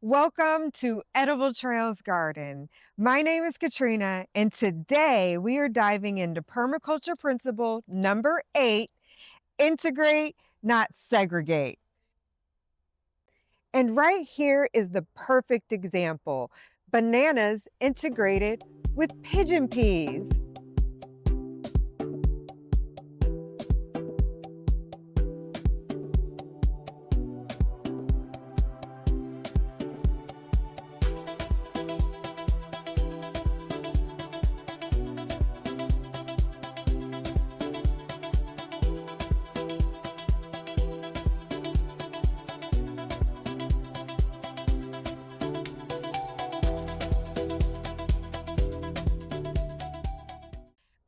Welcome to Edible Trails Garden. My name is Katrina, and today we are diving into permaculture principle number 8, integrate, not segregate. And right here is the perfect example, bananas integrated with pigeon peas.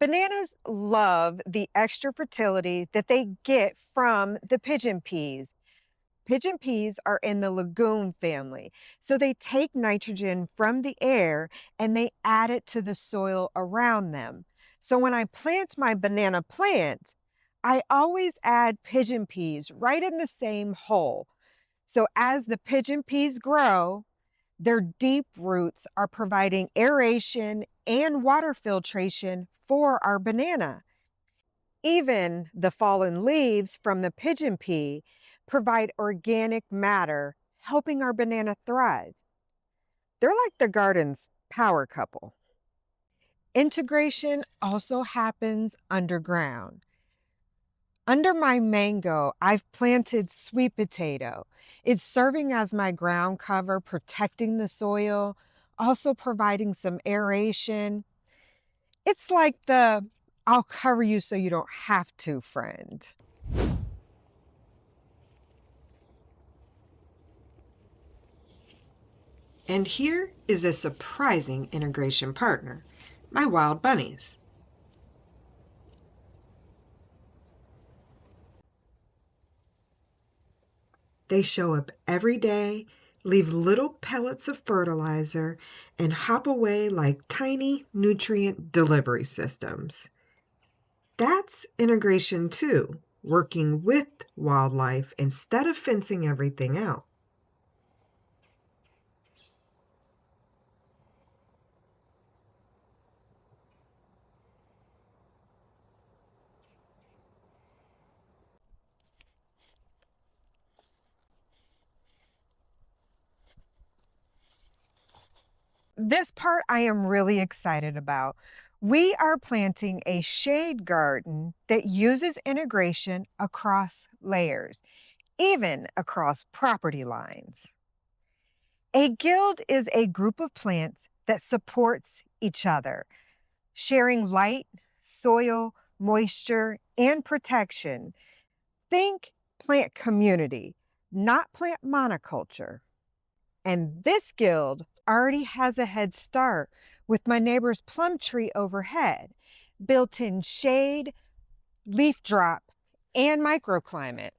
Bananas love the extra fertility that they get from the pigeon peas. Pigeon peas are in the legume family, so they take nitrogen from the air and they add it to the soil around them. So when I plant my banana plant, I always add pigeon peas right in the same hole. So as the pigeon peas grow, their deep roots are providing aeration and water filtration for our banana. Even the fallen leaves from the pigeon pea provide organic matter, helping our banana thrive. They're like the garden's power couple. Integration also happens underground. Under my mango, I've planted sweet potato. It's serving as my ground cover, protecting the soil, also providing some aeration. It's like the I'll cover you so you don't have to friend. And here is a surprising integration partner, my wild bunnies. They show up every day, leave little pellets of fertilizer, and hop away like tiny nutrient delivery systems. That's integration too, working with wildlife instead of fencing everything out. This part I am really excited about. We are planting a shade garden that uses integration across layers, even across property lines. A guild is a group of plants that supports each other, sharing light, soil, moisture, and protection. Think plant community, not plant monoculture. And this guild already has a head start with my neighbor's plum tree overhead, built-in shade, leaf drop, and microclimate.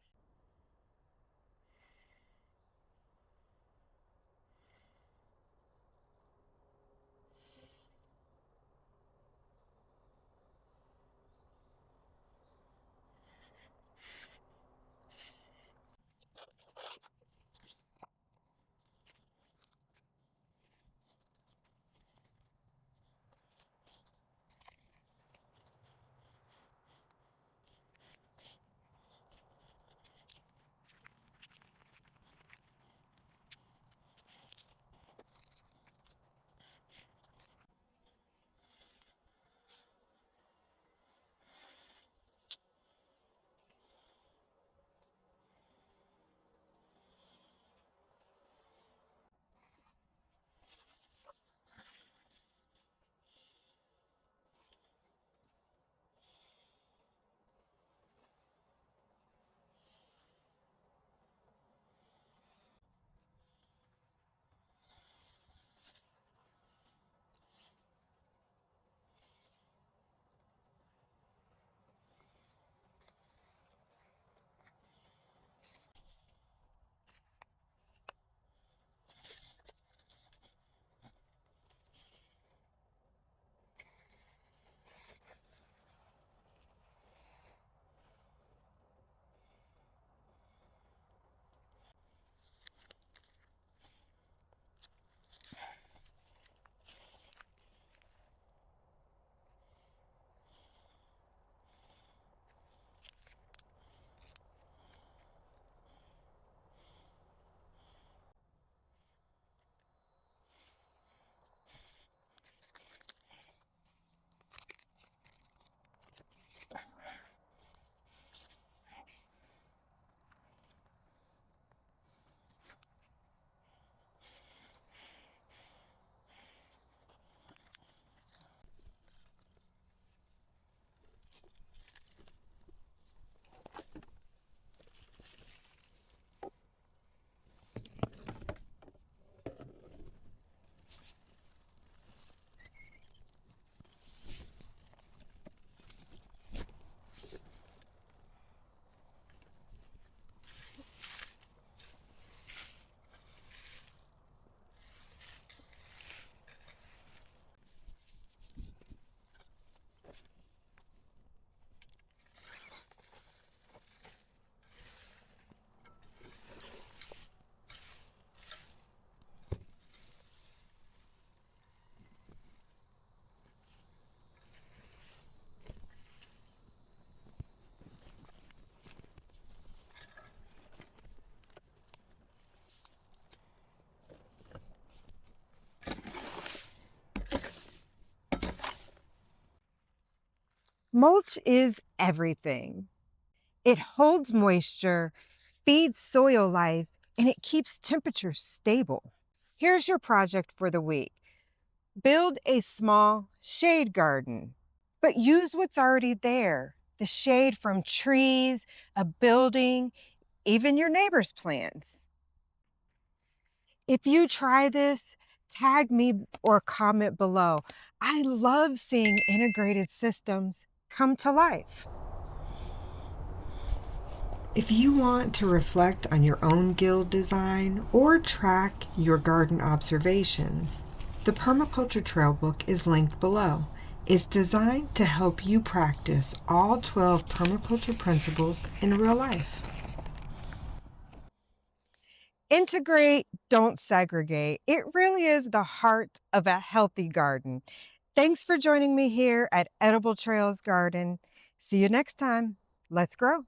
Mulch is everything. It holds moisture, feeds soil life, and it keeps temperatures stable. Here's your project for the week. Build a small shade garden, but use what's already there. The shade from trees, a building, even your neighbor's plants. If you try this, tag me or comment below. I love seeing integrated systems come to life. If you want to reflect on your own guild design or track your garden observations, the Permaculture Trail Book is linked below. It's designed to help you practice all 12 permaculture principles in real life. Integrate, don't segregate. It really is the heart of a healthy garden. Thanks for joining me here at Edible Trails Garden. See you next time. Let's grow.